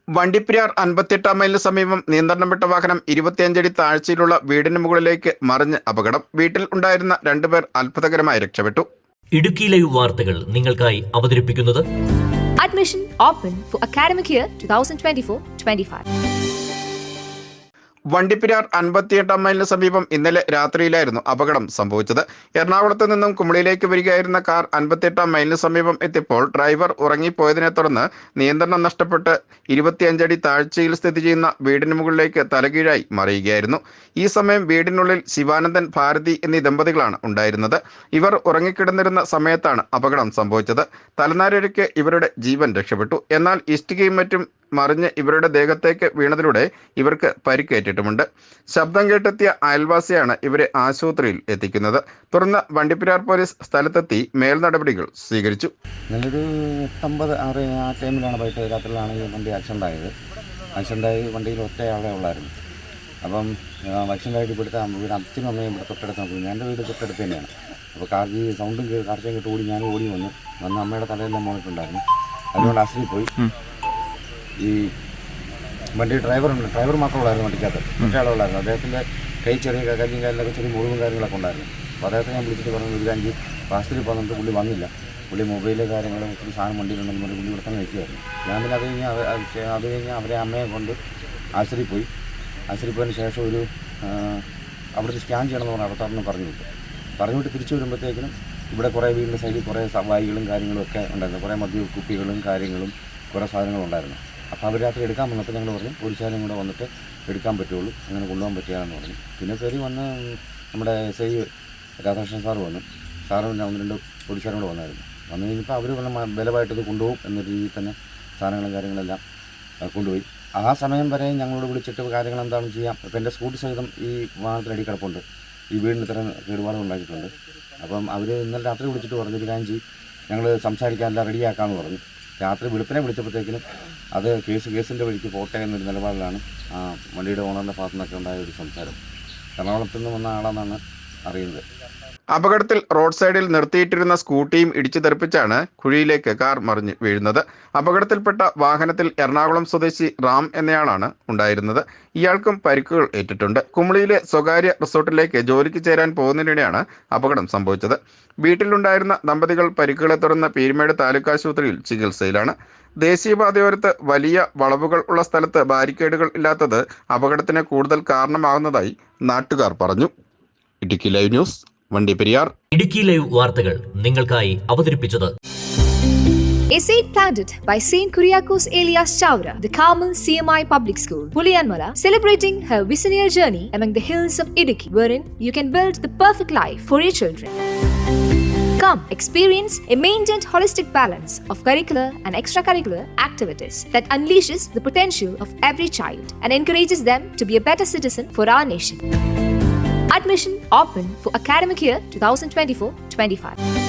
വണ്ടിപ്പെരിയാർ 58 മൈലിന് സമീപം നിയന്ത്രണം വിട്ട വാഹനം 25 അടി താഴ്ചയിലുള്ള വീടിന് മുകളിലേക്ക് മറിഞ്ഞ് അപകടം. വീട്ടിൽ ഉണ്ടായിരുന്ന 2 പേർ അത്ഭുതകരമായി രക്ഷപ്പെട്ടു. ഇടുക്കി ലൈവ് വാർത്തകൾ നിങ്ങൾക്കായി അവതരിപ്പിക്കുന്നത് Admission open for academic year 2024-25. Vandiperiyar 58 മൈലിന് സമീപം ഇന്നലെ രാത്രിയിലായിരുന്നു അപകടം സംഭവിച്ചത്. എറണാകുളത്ത് നിന്നും കുമളിയിലേക്ക് വരികയായിരുന്ന കാർ 58 മൈലിന് സമീപം എത്തിയപ്പോൾ ഡ്രൈവർ ഉറങ്ങിപ്പോയതിനെ തുടർന്ന് നിയന്ത്രണം നഷ്ടപ്പെട്ട് 25 അടി താഴ്ചയിൽ സ്ഥിതി ചെയ്യുന്ന വീടിന് മുകളിലേക്ക് തലകീഴായി മറിയുകയായിരുന്നു. ഈ സമയം വീടിനുള്ളിൽ ശിവാനന്ദൻ, ഭാരതി എന്നീ ദമ്പതികളാണ് ഉണ്ടായിരുന്നത്. ഇവർ ഉറങ്ങിക്കിടന്നിരുന്ന സമയത്താണ് അപകടം സംഭവിച്ചത്. തലനാരിഴയ്ക്ക് ഇവരുടെ ജീവൻ രക്ഷപ്പെട്ടു. എന്നാൽ ഇഷ്ടികയും മറ്റും മറിഞ്ഞ് ഇവരുടെ ദേഹത്തേക്ക് വീണതിലൂടെ ഇവർക്ക് പരിക്കേറ്റിട്ടുമുണ്ട്. ശബ്ദം കേട്ടെത്തിയ അയൽവാസിയാണ് ഇവരെ ആശുപത്രിയിൽ എത്തിക്കുന്നത്. തുടർന്ന് വണ്ടിപ്പെരിയാർ പോലീസ് സ്ഥലത്തെത്തി മേൽ നടപടികൾ സ്വീകരിച്ചു. നല്ലൊരു 8:50 ആ ടൈമിലാണ് വൈകിട്ട് രാത്രിയിലാണ് ഈ വണ്ടി ആക്സിഡൻ്റായത്. വണ്ടിയിൽ ഒറ്റയാളെ ഉള്ളായിരുന്നു. അപ്പം ആക്സിഡൻ്റായിട്ട് ഇവിടുത്തെ അച്ഛനും അമ്മയും ഇവിടെ തൊട്ടടുത്ത് പോയി. എൻ്റെ വീട് തൊട്ടടുത്ത് തന്നെയാണ്. അപ്പോൾ ഈ സൗണ്ടും കാർച്ചയും കേട്ട് ഓടി ഞാൻ ഓടി വന്ന് അമ്മയുടെ തലയെല്ലാം മോണിട്ടുണ്ടായിരുന്നു. അതുകൊണ്ട് ആശുപത്രിയിൽ പോയി. ഈ വണ്ടി ഡ്രൈവർ മാത്രമുള്ളായിരുന്നു, വണ്ടിക്കകത്ത് ഒറ്റയാളുള്ളായിരുന്നു. അദ്ദേഹത്തിൻ്റെ കൈ ചെറിയ കല്ലും കാലിലൊക്കെ ചെറിയ മുറിവും കാര്യങ്ങളൊക്കെ ഉണ്ടായിരുന്നു. അപ്പോൾ അദ്ദേഹത്തെ ഞാൻ വിളിച്ചിട്ട് പറഞ്ഞു ഒരു കാര്യം ആശുപത്രിയിൽ പോകുന്നുണ്ട്. പുള്ളി വന്നില്ല. പുള്ളി മൊബൈല് കാര്യങ്ങളും ഒത്തിരി സാധനം വണ്ടിയിലുണ്ടെന്ന് പറഞ്ഞ് പുള്ളി ഇവിടെ തന്നെ നിൽക്കുമായിരുന്നു. ഞാൻ പിന്നെ അത് കഴിഞ്ഞ് അവരെ അമ്മയെ കൊണ്ട് ആശുപത്രിയിൽ പോയതിന് ശേഷം ഒരു അവിടുത്തെ സ്കാൻ ചെയ്യണമെന്ന് പറഞ്ഞാൽ അവിടുത്തെ പറഞ്ഞു വിട്ട് തിരിച്ചു വരുമ്പോഴത്തേക്കിനും ഇവിടെ കുറേ വീടിൻ്റെ സൈഡിൽ കുറേ വായികളും കാര്യങ്ങളും ഒക്കെ ഉണ്ടായിരുന്നു. കുറേ മദ്യ കുപ്പികളും കാര്യങ്ങളും കുറേ സാധനങ്ങളും ഉണ്ടായിരുന്നു. അപ്പോൾ അവർ രാത്രി എടുക്കാൻ വന്നപ്പോൾ ഞങ്ങൾ പറഞ്ഞു പോലീസുകാരും കൂടെ വന്നിട്ട് എടുക്കാൻ പറ്റുള്ളൂ, അങ്ങനെ കൊണ്ടുപോകാൻ പറ്റുകയെന്ന് പറഞ്ഞു. പിന്നെ കയറി വന്ന് നമ്മുടെ SI രാധാകൃഷ്ണൻ സാറ് വന്നു. സാറും 1-2 പോലീസുകാരും കൂടെ വന്നായിരുന്നു. വന്നു കഴിഞ്ഞപ്പോൾ അവർ ബലമായിട്ടത് കൊണ്ടുപോകും എന്ന രീതിയിൽ തന്നെ സാധനങ്ങളും കാര്യങ്ങളെല്ലാം കൊണ്ടുപോയി. ആ സമയം വരെ ഞങ്ങളോട് വിളിച്ചിട്ട് കാര്യങ്ങൾ എന്താണെന്ന് ചെയ്യാം. ഇപ്പോൾ എൻ്റെ സ്കൂട്ടി സഹിതം ഈ വാഹനത്തിലടി കിടപ്പുണ്ട്. ഈ വീടിന് ഇത്തരം കേടുപാടുകൾ ഉണ്ടാക്കിയിട്ടുണ്ട്. അപ്പം അവർ ഇന്നലെ രാത്രി വിളിച്ചിട്ട് പറഞ്ഞൊരു കാര്യം ചെയ്യും, ഞങ്ങൾ സംസാരിക്കാനെല്ലാം റെഡിയാക്കാമെന്ന് പറഞ്ഞു. രാത്രി വെളുപ്പിനെ വിളിച്ചപ്പോഴത്തേക്കിനും അത് കേസിൻ്റെ വഴിക്ക് പോട്ടെ എന്നൊരു നിലപാടിലാണ് ആ വണ്ടിയുടെ ഓണറിൻ്റെ ഭാഗത്തു നിന്നൊക്കെ ഉണ്ടായ ഒരു സംസാരം. എറണാകുളത്ത് നിന്ന് വന്ന ആളാണെന്നാണ് അറിയുന്നത്. അപകടത്തിൽ റോഡ് സൈഡിൽ നിർത്തിയിട്ടിരുന്ന സ്കൂട്ടിയും ഇടിച്ചു തെറിപ്പിച്ചാണ് കുഴിയിലേക്ക് കാർ മറിഞ്ഞ് വീഴുന്നത്. അപകടത്തിൽപ്പെട്ട വാഹനത്തിൽ എറണാകുളം സ്വദേശി റാം എന്നയാളാണ് ഉണ്ടായിരുന്നത്. ഇയാൾക്കും പരിക്കുകൾ ഏറ്റിട്ടുണ്ട്. കുമളിയിലെ സ്വകാര്യ റിസോർട്ടിലേക്ക് ജോലിക്ക് ചേരാൻ പോകുന്നതിനിടെയാണ് അപകടം സംഭവിച്ചത്. വീട്ടിലുണ്ടായിരുന്ന ദമ്പതികൾ പരിക്കുകളെ തുടർന്ന് പീരുമേട് താലൂക്ക് ആശുപത്രിയിൽ ചികിത്സയിലാണ്. ദേശീയപാതയോരത്ത് വലിയ വളവുകൾ ഉള്ള സ്ഥലത്ത് ബാരിക്കേഡുകൾ ഇല്ലാത്തത് അപകടത്തിന് കൂടുതൽ കാരണമാകുന്നതായി നാട്ടുകാർ പറഞ്ഞു. Idukki live news, Vandiperiyar. Idukki live വാർത്തകൾ നിങ്ങൾക്കായി അവതരിപ്പിച്ചത് A seed planted by Saint Kuriakos Elias Chavra, the Carmel CMI Public School, Puliyanmala, celebrating her visionary journey among the hills of Idukki, wherein you can build the perfect life for your children. Come experience a maintained holistic balance of curricular and extracurricular activities that unleashes the potential of every child and encourages them to be a better citizen for our nation. Admission open for academic year 2024-25.